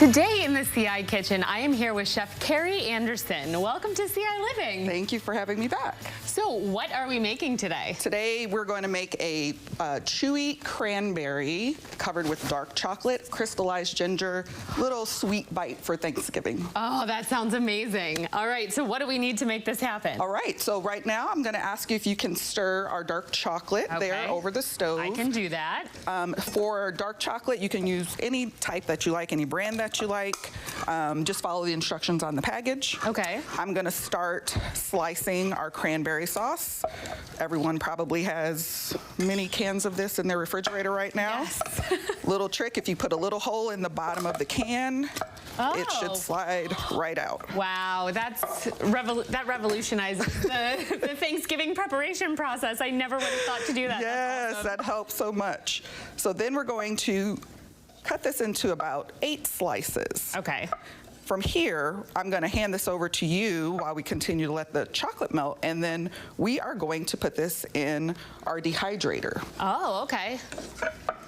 Today in the CI kitchen, I am here with Chef Carrie Anderson. Welcome to ciLiving. Thank you for having me back. So what are we making today? Today we're going to make a chewy cranberry covered with dark chocolate, crystallized ginger, little sweet bite for Thanksgiving. Oh, that sounds amazing. All right, so what do we need to make this happen? All right, so right now I'm going to ask you if you can stir our dark chocolate there over the stove. I can do that. For dark chocolate, you can use any type that you like, any brand that you like. Just follow the instructions on the package. Okay. I'm going to start slicing our cranberry sauce. Everyone probably has many cans of this in their refrigerator right now. Yes. Little trick, if you put a little hole in the bottom of the can, it should slide right out. Wow, that revolutionizes the Thanksgiving preparation process. I never would have thought to do that. Yes, awesome. that helps so much. So then we're going to cut this into about 8 slices. Okay. From here, I'm going to hand this over to you while we continue to let the chocolate melt, and then we are going to put this in our dehydrator. Oh, okay.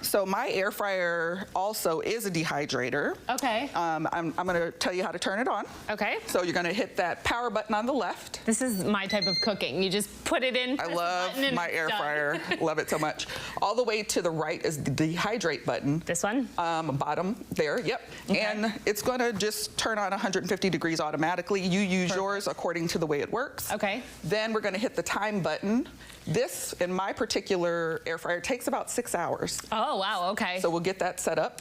So my air fryer also is a dehydrator. Okay. I'm going to tell you how to turn it on. Okay. So you're going to hit that power button on the left. This is my type of cooking. You just put it in. I love my air fryer. Love it so much. All the way to the right is the dehydrate button. This one? Bottom there, yep. Okay. And it's going to just turn on 150 degrees automatically. You use yours according to the way it works. Okay. Then we're going to hit the time button. This, in my particular air fryer, takes about 6 hours. Oh, wow, okay. So we'll get that set up.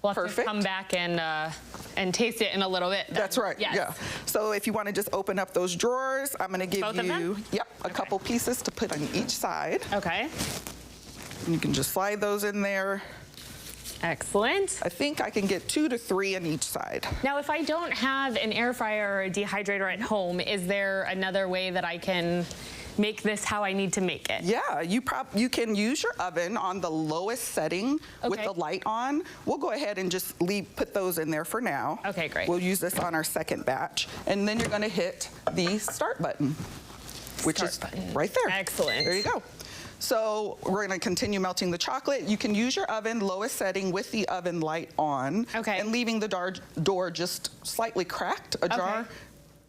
We'll have to come back and taste it in a little bit. That's right, yes. Yeah. So if you want to just open up those drawers, I'm going to give Both of them? Yep, a couple pieces to put on each side. Okay. And you can just slide those in there. Excellent. I think I can get 2 to 3 on each side. Now, if I don't have an air fryer or a dehydrator at home, is there another way that I can make this how I need to make it? Yeah, you can use your oven on the lowest setting with the light on. We'll go ahead and just put those in there for now. Okay, great. We'll use this on our second batch. And then you're going to hit the start button, which is right there. Excellent. There you go. So we're going to continue melting the chocolate. You can use your oven lowest setting with the oven light on. Okay. And leaving the door just slightly cracked ajar. Okay.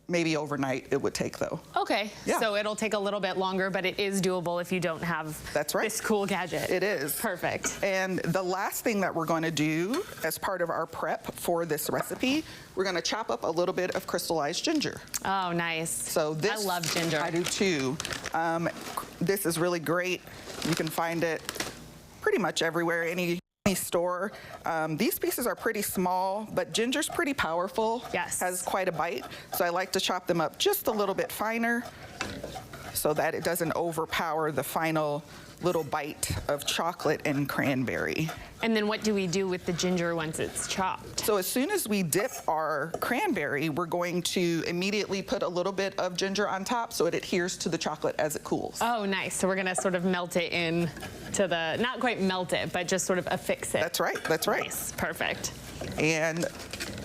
Maybe overnight it would take, though. Okay, yeah. So it'll take a little bit longer, but it is doable if you don't have this cool gadget. It is. Perfect. And the last thing that we're going to do as part of our prep for this recipe, we're going to chop up a little bit of crystallized ginger. Oh, nice. So this, I love ginger. I do too. This is really great. You can find it pretty much everywhere, any store. These pieces are pretty small, but ginger's pretty powerful. Yes. Has quite a bite. So I like to chop them up just a little bit finer so that it doesn't overpower the final little bite of chocolate and cranberry. And then what do we do with the ginger once it's chopped? So as soon as we dip our cranberry, we're going to immediately put a little bit of ginger on top so it adheres to the chocolate as it cools. Oh, nice. So we're going to sort of melt it in to the, not quite melt it, but just sort of affix it. That's right. That's right. Nice. Perfect. And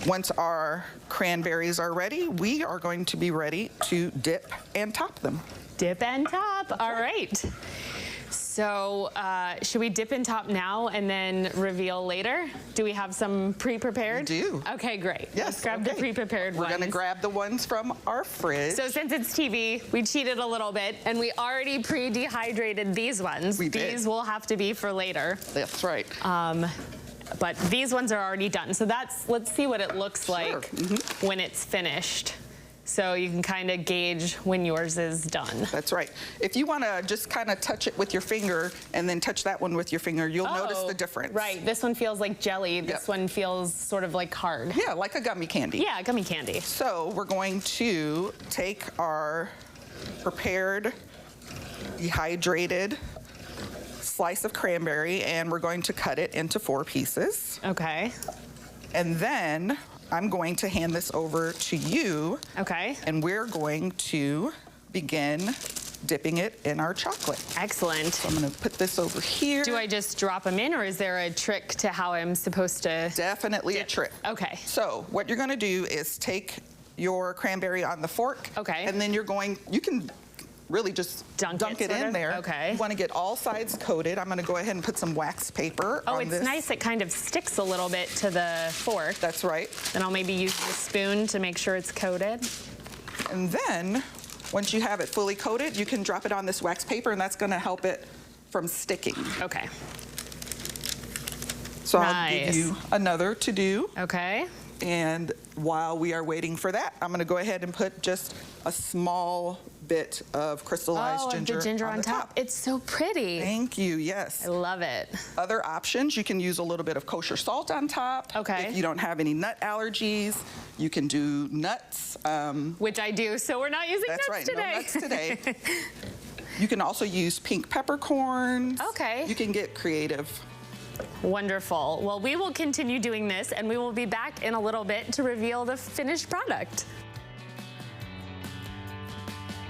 once our cranberries are ready, we are going to be ready to dip and top them. Dip and top. All right. So should we dip and top now and then reveal later? Do we have some pre-prepared? We do. Okay, great. Yes. Let's grab the pre-prepared ones. We're going to grab the ones from our fridge. So since it's TV, we cheated a little bit and we already pre-dehydrated these ones. We did. These will have to be for later. That's right. But these ones are already done. So let's see what it looks like when it's finished. So you can kind of gauge when yours is done. That's right. If you want to just kind of touch it with your finger and then touch that one with your finger, you'll notice the difference. Right. This one feels like jelly. This one feels sort of like hard. Yeah, like a gummy candy. Yeah, gummy candy. So we're going to take our prepared, dehydrated slice of cranberry and we're going to cut it into 4 pieces. Okay. And then I'm going to hand this over to you. Okay. And we're going to begin dipping it in our chocolate. Excellent. So I'm going to put this over here. Do I just drop them in, or is there a trick to how I'm supposed to? Definitely a trick. Okay. So what you're going to do is take your cranberry on the fork. Okay. And then you can really just dunk it sort in of? there. Okay. You want to get all sides coated. I'm going to go ahead and put some wax paper Oh, on it's this. nice. It kind of sticks a little bit to the fork. That's right. Then I'll maybe use the spoon to make sure it's coated. And then, once you have it fully coated, you can drop it on this wax paper, and that's going to help it from sticking. Okay. So I'll Nice. give you another to do. Okay. And while we are waiting for that, I'm going to go ahead and put just a small bit of crystallized Oh, ginger, the ginger on top. It's so pretty. Thank you, yes. I love it. Other options, you can use a little bit of kosher salt on top. Okay. If you don't have any nut allergies, you can do nuts. Which I do, so we're not using That's nuts right, today. no nuts today. You can also use pink peppercorns. Okay. You can get creative. Wonderful. Well, we will continue doing this, and we will be back in a little bit to reveal the finished product.